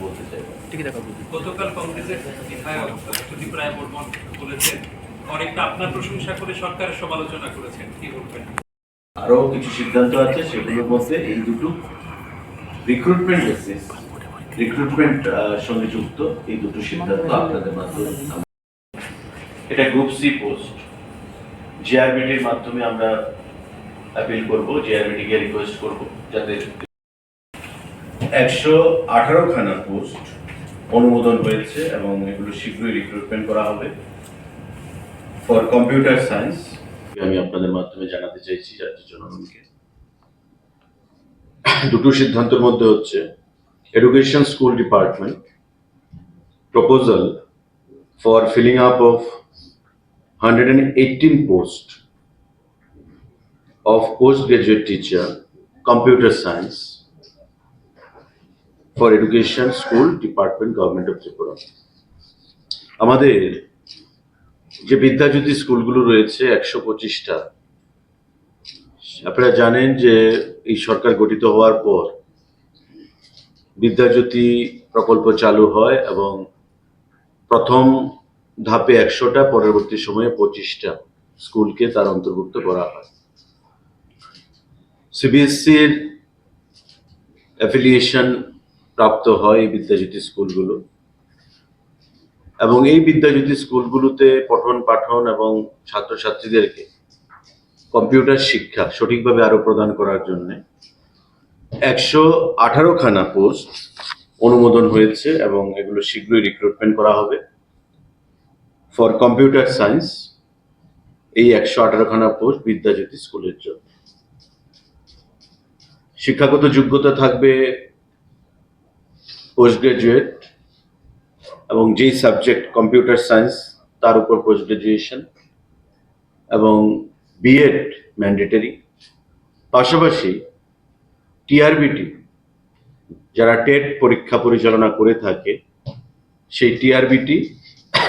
বলতে চাই। গতকাল কংগ্রেসের বিধায়ক সুদীপ রায় বর্মন বলেছেন, অনেকটা আপনার প্রশংসা করে সরকারের সমালোচনা করেছেন, কি বলবেন? আরো কিছু সিদ্ধান্ত আছে, সেগুলোর মধ্যে এই দুটো রিক্রুটমেন্ট বেসিস, রিক্রুটমেন্ট সঙ্গে যুক্ত এই দুটো সিদ্ধান্ত আপনাদের মাধ্যমে। এটা গ্রুপ সি পোস্ট, জিআরবিটির মাধ্যমে আমরা অ্যাপিল করব, জিআরবিটি কে রিকোয়েস্ট করব যাতে 118খানা পোস্ট অনুমোদন হয়েছে এবং এগুলো শীঘ্রই রিক্রুটমেন্ট করা হবে ফর কম্পিউটার সায়েন্স। আমি আপনাদের মাধ্যমে জানাতে চাইছি রাজ্য জনগণকে, দুটো সিদ্ধান্তের মধ্যে হচ্ছে education school department proposal for filling up of 118 post of postgraduate teacher computer science for education school department government of Tripura। আমাদের যে বিদ্যাজ্যোতি স্কুলগুলো রয়েছে 125টা, আপনারা জানেন যে এই সরকার গঠিত হওয়ার পর বিদ্যাজ্যোতি প্রকল্প চালু হয় এবং প্রথম ধাপে 100টা, পরবর্তী সময়ে 25টা স্কুলকে তার অন্তর্ভুক্ত করা হয়। সিবিএসসির অ্যাফিলিয়েশন প্রাপ্ত হয় এই বিদ্যাজ্যোতি স্কুলগুলো, এবং এই বিদ্যাজ্যোতি স্কুলগুলোতে পঠন পাঠন এবং ছাত্রছাত্রীদেরকে কম্পিউটার শিক্ষা সঠিকভাবে আরো প্রদান করার জন্য 118খানা পোস্ট অনুমোদন হয়েছে এবং এগুলো শীঘ্রই রিক্রুটমেন্ট করা হবে ফর কম্পিউটার সায়েন্স। এই 118খানা পোস্ট বিদ্যাজ্যোতি স্কুলের জন্য। শিক্ষাগত যোগ্যতা থাকবে পোস্ট গ্রাজুয়েট, এবং যেই সাবজেক্ট কম্পিউটার সায়েন্স তার উপর পোস্ট গ্রাজুয়েশন, এবং বিএড ম্যান্ডেটরি। পাশাপাশি টিআরবিটি যারা টেট পরীক্ষা পরিচালনা করে থাকে সেই টিআরবিটি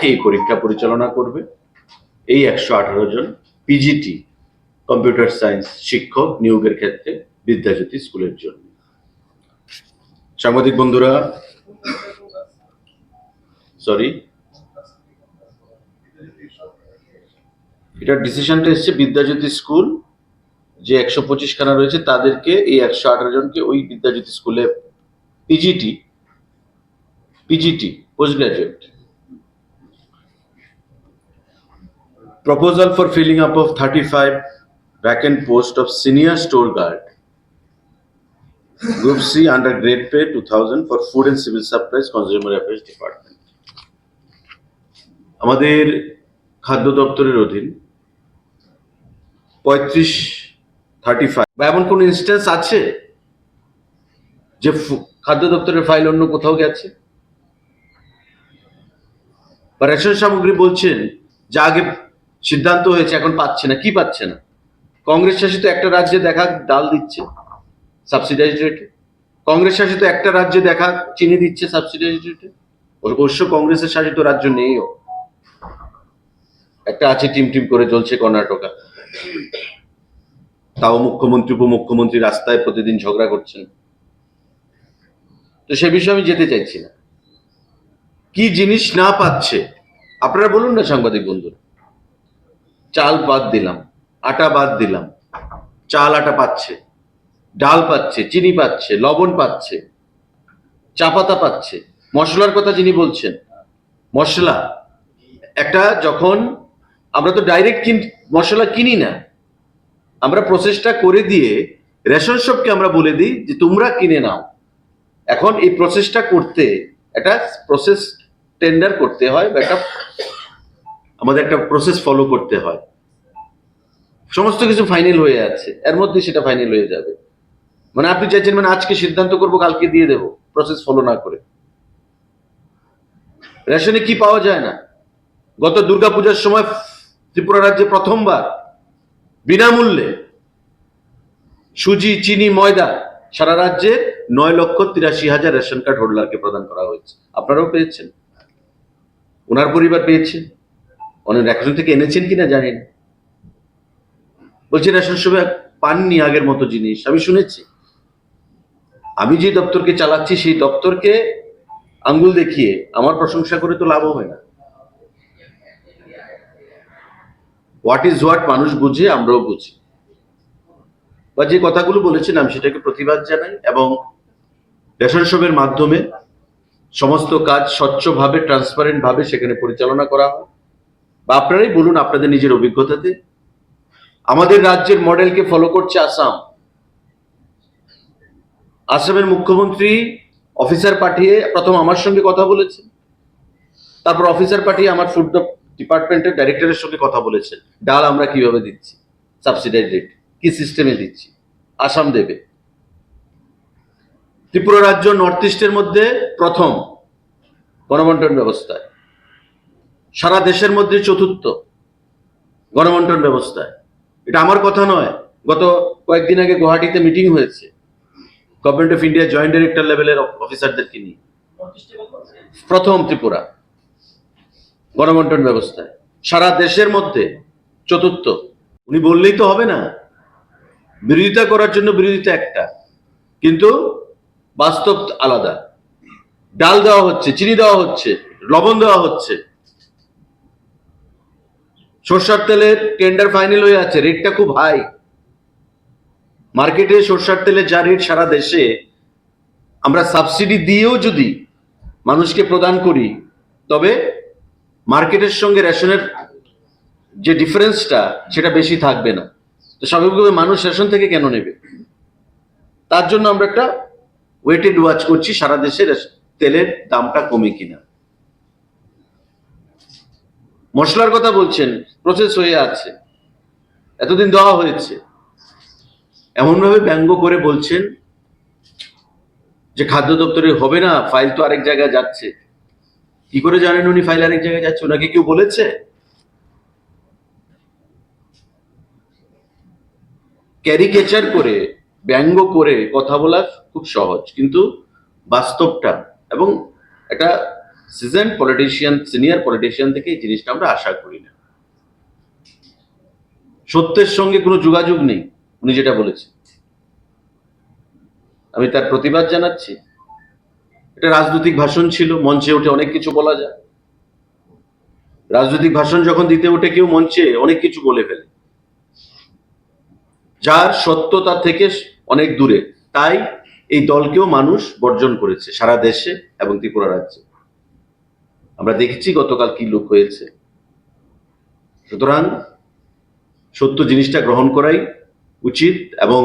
এই পরীক্ষা পরিচালনা করবে এই 118 জন পিজিটি কম্পিউটার সায়েন্স শিক্ষক নিয়োগের ক্ষেত্রে বিদ্যাজ্যোতি স্কুলের জন্য। সাংবাদিক বন্ধুরা, এটার ডিসিশনটা এসছে বিদ্যাজ্যোতি স্কুল যে 125খানা রয়েছে তাদেরকে, এই 118 জনকে ওই বিদ্যাজ্যোতি স্কুলে PGT post graduate proposal for filling up of 35 vacant post of senior store guard group C under grade pay 2000 for food and civil supplies consumer affairs department। আমাদের খাদ্য দপ্তরের অধীন 35 বা এমন কোন ইনস্ট্যান্স আছে যে খাদ্য দপ্তরের ফাইল অন্য কোথাও গেছে? বা রেশন সামগ্রী বলছেন যা আগে সিদ্ধান্ত হয়েছে এখন পাচ্ছে না, কি পাচ্ছে না? কংগ্রেস শাসিত একটা রাজ্যে দেখা ডাল দিচ্ছে সাবসিডাইজড রেটে, কংগ্রেস শাসিত একটা রাজ্যে দেখা চিনি দিচ্ছে সাবসিডাইজড রেটে। অবশ্য কংগ্রেসের শাসিত রাজ্য নেইও, একটা আছে টিম করে চলছে কর্ণাটকা, তাও মুখ্যমন্ত্রী উপমুখ্যমন্ত্রী রাস্তায় প্রতিদিন ঝগড়া করছেন। তো সে বিষয়ে আমি যেতে চাইছি না। কি জিনিস না পাচ্ছে আপনারা বলুন না সাংবাদিক বন্ধুরা। চাল বাদ দিলাম, আটা বাদ দিলাম, চাল আটা পাচ্ছে, ডাল পাচ্ছে, চিনি পাচ্ছে, লবণ পাচ্ছে, চা পাতা পাচ্ছে। মশলার কথা যিনি বলছেন, মশলা একটা, যখন আমরা তো ডাইরেক্ট মশলা কিনি না, আমরা প্রসেসটা করে দিয়ে রেশন শপকে আমরা বলে দিই যে তোমরা কিনে নাও। এখন এই প্রসেসটা করতে একটা প্রসেস টেন্ডার করতে হয়, বা একটা আমাদের একটা প্রসেস ফলো করতে হয়। সমস্ত কিছু ফাইনাল হয়ে আছে, এর মধ্যে সেটা ফাইনাল হয়ে যাবে। মানে আপনি চাইছেন মানে আজকে সিদ্ধান্ত করবো কালকে দিয়ে দেবো, প্রসেস ফলো না করে। রেশনে কি পাওয়া যায় না? গত দুর্গাপূজার সময় ত্রিপুরা রাজ্যে প্রথমবার বিনামূল্যে সুজি, চিনি, ময়দা সারা রাজ্যে 9,83,000 রেশন কার্ড হোল্ডারকে প্রদান করা হয়েছে। আপনারাও পেয়েছেন, ওনার পরিবার পেয়েছে, অনেক রেশন থেকে এনেছেন কিনা জানি না। বলছি রেশন শপে পাননি আগের মতো জিনিস। আমি শুনেছি, আমি যে দপ্তরকে চালাচ্ছি সেই দপ্তরকে আঙ্গুল দেখিয়ে আমার প্রশংসা করে তো লাভ হয় না। হোয়াট ইজ হোয়াট মানুষ বুঝে, আমরাও বুঝি। বা যে কথাগুলো বলেছেন আমি সেটাকে প্রতিবাদ জানাই, এবং রেশন শপের মাধ্যমে সমস্ত কাজ স্বচ্ছভাবে, ট্রান্সপারেন্ট ভাবে সেখানে পরিচালনা করা হয়। বা আপনারাই বলুন আপনাদের নিজের অভিজ্ঞতাতে, আমাদের রাজ্যের মডেলকে ফলো করছে আসাম। আসামের মুখ্যমন্ত্রী অফিসার পাঠিয়ে প্রথম আমার সঙ্গে কথা বলেছেন, তারপর অফিসার পাঠিয়ে আমার ফুড ডিপার্টমেন্টের ডাইরেক্টরের সঙ্গে কথা বলেছেন, ডাল আমরা কিভাবে দিচ্ছি, সাবসিডাইজ রেট কি সিস্টেমে দিচ্ছি, আসাম দেবে। ত্রিপুরা রাজ্য নর্থ ইস্টের মধ্যে প্রথম গণবন্টন ব্যবস্থায়, সারা দেশের মধ্যে চতুর্থ গণবন্টন ব্যবস্থায়। এটা আমার কথা নয়, গত কয়েকদিন আগে গুয়াহাটিতে মিটিং হয়েছে government of India joint director লেভেলের অফিসারদেরকে নিয়ে। প্রথম ত্রিপুরা গণবন্টন ব্যবস্থায়, সারা দেশের মধ্যে চতুর্থ। উনি বললেই তো হবে না, বিরোধিতা করার জন্য বিরোধিতা একটা, কিন্তু বাস্তব আলাদা। ডাল দেওয়া হচ্ছে, চিনি দেওয়া হচ্ছে, লবণ দেওয়া হচ্ছে, সরষার তেলের টেন্ডার ফাইনাল হয়ে আছে, রেটটা খুব হাই। মার্কেটে সরষার তেলের যা রেট সারা দেশে, আমরা সাবসিডি দিয়েও যদি মানুষকে প্রদান করি, তবে মার্কেটের সঙ্গে রেশনের যে ডিফারেন্সটা সেটা বেশি থাকবে না। তো স্বাভাবিকভাবে মানুষ রেশন থেকে কেন নেবে? তার জন্য আমরা একটা ওয়েটেড ওয়াচ করছি সারা দেশের তেলের দামটা কমে কিনা। মশলার কথা বলছেন, প্রসেস হয়ে আছে, এতদিন দেওয়া হয়েছে, এমন ভাবে ব্যঙ্গ করে বলছেন যে খাদ্য দপ্তরে হবে না, ফাইল তো আরেক জায়গায় যাচ্ছে। কি করে জানেন উনি ফাইল আরেক জায়গায় যাচ্ছে? ওনাকে কেউ বলেছে? ক্যারিকেচার করে, ব্যঙ্গ করে কথা বলা খুব সহজ, কিন্তু বাস্তবটা এবং একটা সিজন পলিটিশিয়ান, সিনিয়র পলিটিশিয়ান থেকে এই জিনিসটা আমরা আশা করি না। সত্যের সঙ্গে কোনো যোগাযোগ নেই উনি যেটা বলেছেন। আমি তার প্রতিবাদ জানাচ্ছি। এটা রাজনৈতিক ভাষণ ছিল, মঞ্চে উঠে অনেক কিছু বলা যায়। রাজনৈতিক ভাষণ যখন দিতে ওঠে কেউ, মঞ্চে অনেক কিছু বলে ফেলে, যার সত্যতা থেকে অনেক দূরে। তাই এই দলকেও মানুষ বর্জন করেছে সারা দেশে এবং ত্রিপুরা রাজ্যে। আমরা দেখেছি গতকাল কি লোক হয়েছে। সুতরাং সত্য জিনিসটা গ্রহণ করাই উচিত এবং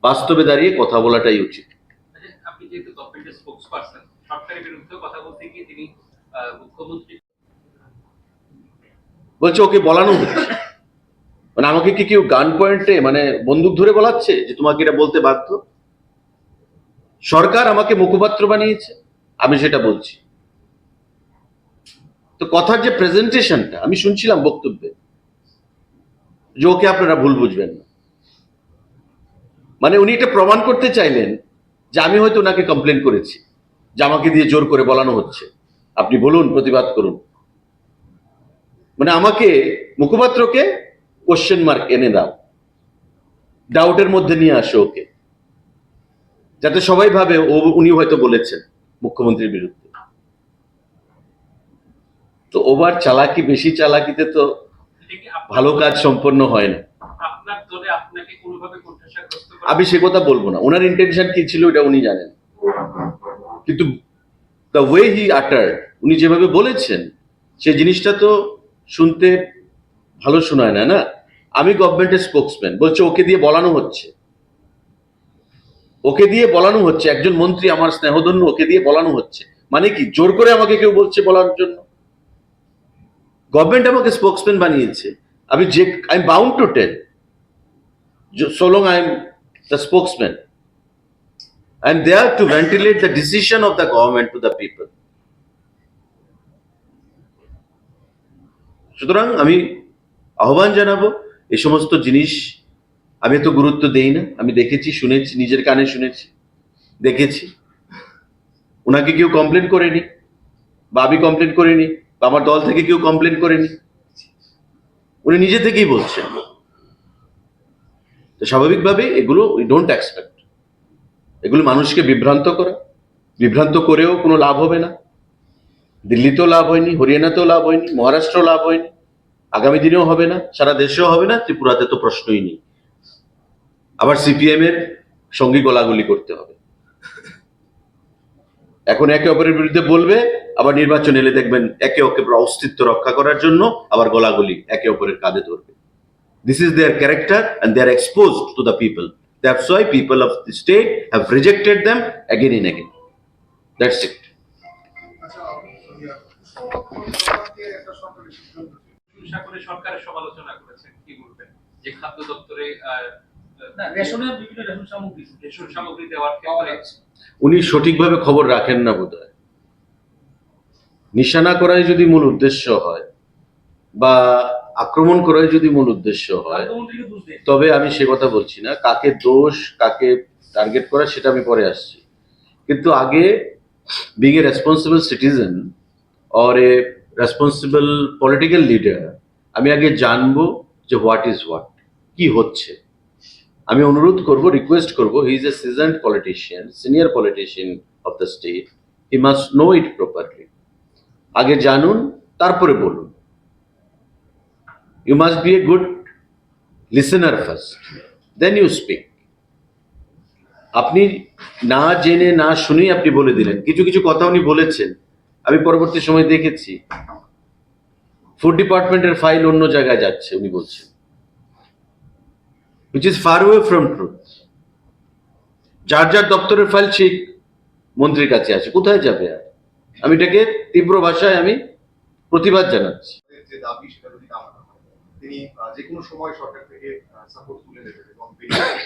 বাস্তবে দাঁড়িয়ে কথা বলাটাই উচিত। আপনি যেহেতু গভর্নমেন্টের স্পোকসপারসন, সরকারের বিরুদ্ধে কথা বলতে গিয়ে তিনি মুখ্যমন্ত্রী বলছে ওকে বলানো হচ্ছে, মানে আমাকে কি কেউ গান পয়েন্টে মানে বন্দুক ধরে বলাচ্ছে যে তোমাকে এটা বলতে বাধ্য? সরকার আমাকে মুখপাত্র বানিয়েছে, আমি সেটা বলছি। তো কথার যে প্রেজেন্টেশনটা আমি শুনছিলাম বক্তব্যে, যে ওকে আপনারা ভুল বুঝবেন না, মানে উনি এটা প্রমাণ করতে চাইলেন যে আমি হয়তো ওনাকে কমপ্লেন করেছি, যে আমাকে দিয়ে জোর করে বলানো হচ্ছে, আপনি বলুন, প্রতিবাদ করুন। মানে আমাকে, মুখপাত্রকে কোশ্চেন মার্ক এনে দাও, ডাউটের মধ্যে নিয়ে আসো ওকে, যাতে সবাই ভাবে উনি হয়তো বলেছেন মুখ্যমন্ত্রীর বিরুদ্ধে। তো ওভার চালাকি, বেশি চালাকিতে তো ভালো কাজ সম্পন্ন হয় না। আপনার দলে আপনাকে কোনোভাবে কোণঠাসাগ্রস্ত করা? আমি সে কথা বলবো না, ওনার ইন্টেনশন কি ছিল এটা উনি জানেন, কিন্তু দ্য ওয়ে হি আটার্ড, উনি যেভাবে বলেছেন সেই জিনিসটা তো শুনতে ভালো শোনায় না। না, আমি গভর্নমেন্টের স্পোকসম্যান, বলছে ওকে দিয়ে বলানো হচ্ছে, ওকে দিয়ে বলানো হচ্ছে, একজন মন্ত্রী আমার স্নেহধন্য, ওকে দিয়ে বলানো হচ্ছে। মানে কি জোর করে আমাকে কেউ বলছে বলার জন্য? গভর্নমেন্ট আমাকে স্পোকসম্যান বানিয়েছে, আমি যে I am bound to tell, so long I am the spokesman. I am there to ventilate the decision of the government to the people. সুতরাং আমি আহ্বান জানাবো, এই সমস্ত জিনিস আমি এত গুরুত্ব দেই না। আমি দেখেছি, শুনেছি, নিজের কানে শুনেছি, দেখেছি। ওনাকে কেউ কমপ্লেন করেনি, বা আমি কমপ্লেন করিনি, বা আমার দল থেকে কেউ কমপ্লেন করেনি, উনি নিজে থেকেই বলছেন। তো স্বাভাবিকভাবে এগুলো উই ডোন্ট এক্সপেক্ট, এগুলো মানুষকে বিভ্রান্ত করা, বিভ্রান্ত করেও কোনো লাভ হবে না। দিল্লিতেও লাভ হয়নি, হরিয়ানাতেও লাভ হয়নি, মহারাষ্ট্রেও লাভ হয়নি, আগামী দিনেও হবে না, সারা দেশেও হবে না, ত্রিপুরাতে তো প্রশ্নই নেই। আবার সিপিএম এর সঙ্গী গোলাগুলি করতে হবে। এখন একে অপরের বিরুদ্ধে বলবে, আবার নির্বাচন এলে দেখবেন একে অপরের অস্তিত্ব রক্ষা করার জন্য আবার গোলাগুলি একে অপরের কাঁধে ধরবে। This is their character and they are exposed to the people. That's why people of the state have rejected them again and again. That's it. প্রশংসা করে সরকারের সমালোচনা করেছেন, কি বলবেন? যে খাদ্য দপ্তরে না, রেশনের বিভিন্ন রেশন সামগ্রী রেশন সামগ্রী দেওয়ার পাওয়া ক্ষেত্রে যাচ্ছে। উনি সঠিকভাবে খবর রাখেন না বোধহয়। নিশানা করাই যদি মূল উদ্দেশ্য হয় বা আক্রমণ করাই যদি মূল উদ্দেশ্য হয়, খাদ্যমন্ত্রীকে দোষ দেয়। তবে আমি সে কথা বলছি না। কাকে দোষ, কাকে টার্গেট করা, সেটা আমি পরে আসছি। কিন্তু আগে being a responsible citizen or a responsible political leader, আমি আগে জানবো যে হোয়াট ইজ হোয়াট, কি হচ্ছে। আমি অনুরোধ করব, রিকোয়েস্ট করব, he is a seasoned politician, senior politician of the state, he must know it properly. আগে জানুন, তারপরে বলুন। You must be a good listener first, then you speak. আপনি না জেনে না শুনেই আপনি বলে দিলেন। কিছু কিছু কথা উনি বলেছেন, আমি পরবর্তী সময় দেখেছি ফুড ডিপার্টমেন্টের ফাইল অন্য জায়গায় যাচ্ছে উনি বলছেন, which is far away from truth. যার যার দপ্তরের ফাইল ঠিক মন্ত্রীর কাছে আছে, কোথায় যাবে আর? আমি এটাকে তীব্র ভাষায় আমি প্রতিবাদ জানাচ্ছি। যে দাবি সেটা যদি কামানো হয়, তিনি যে কোনো সময় সরকার থেকে সাপোর্ট তুলে নেবেন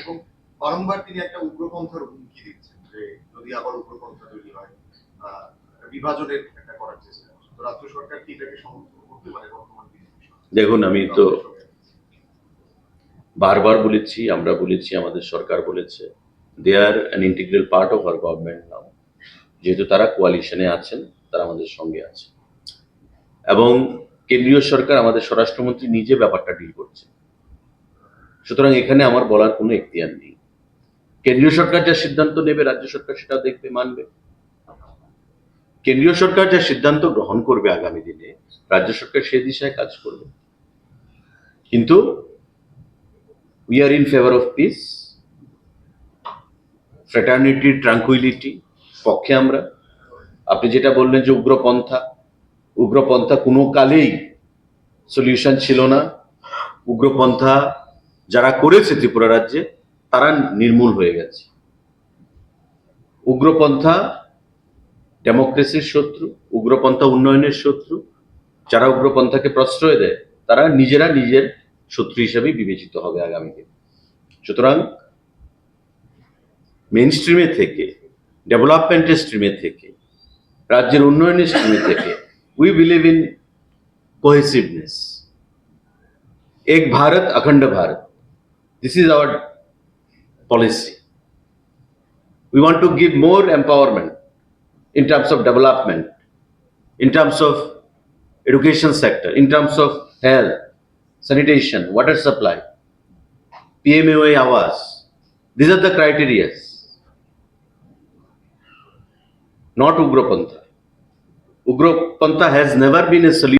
এবং বারংবার তিনি একটা উগ্রপন্থার হুমকি দিচ্ছেন যে যদি আবার উগ্রপন্থা তৈরি হয়, বিভাজনের একটা করার চেষ্টা। তো রাজ্য সরকার কি এটাকে সমর্থন করতে পারে বর্তমান পরিস্থিতিতে? দেখুন, আমি তো বারবার বলেছি, আমরা বলেছি, আমাদের সরকার বলেছে, they are an integral part of our government now. যেহেতু তারা কোয়ালিশনে আছেন, তারা আমাদের সঙ্গে আছে, এবং কেন্দ্রীয় সরকার, আমাদের স্বরাষ্ট্রমন্ত্রী নিজে ব্যাপারটা ডিল করছে। সুতরাং এখানে আমার বলার কোনো এখতিয়ার নেই। কেন্দ্রীয় সরকার যা সিদ্ধান্ত নেবে, রাজ্য সরকার সেটা দেখবে, মানবে। কেন্দ্রীয় সরকার যা সিদ্ধান্ত গ্রহণ করবে আগামী দিনে, রাজ্য সরকার সে দিশায় কাজ করবে। কিন্তু we are in favour of peace, fraternity, tranquillity পক্ষে আমরা। আপনি যেটা বললেন যে উগ্রপন্থা কোনো কালেই সলিউশন ছিল না। উগ্রপন্থা যারা করেছে ত্রিপুরা রাজ্যে, তারা নির্মূল হয়ে গেছে। উগ্রপন্থা ডেমোক্রেসির শত্রু, উগ্রপন্থা উন্নয়নের শত্রু। যারা উগ্রপন্থাকে প্রশ্রয় দেয়, তারা নিজেরা নিজের শত্রু হিসেবেই বিবেচিত হবে আগামী দিনে। সুতরাং মেইন স্ট্রিমে থেকে, ডেভেলপমেন্টের স্ট্রিমে থেকে, রাজ্যের উন্নয়নের স্ট্রিমে থেকে, উই বিলিভ ইন কোহেসিভনেস। এক ভারত, অখণ্ড Bharat, this is our policy. We want to give more empowerment in terms of development, in terms of education sector, in terms of health, sanitation, water supply, PMAY Awas. These are the criteria, not Ugropantha. Ugropantha has never been a solution.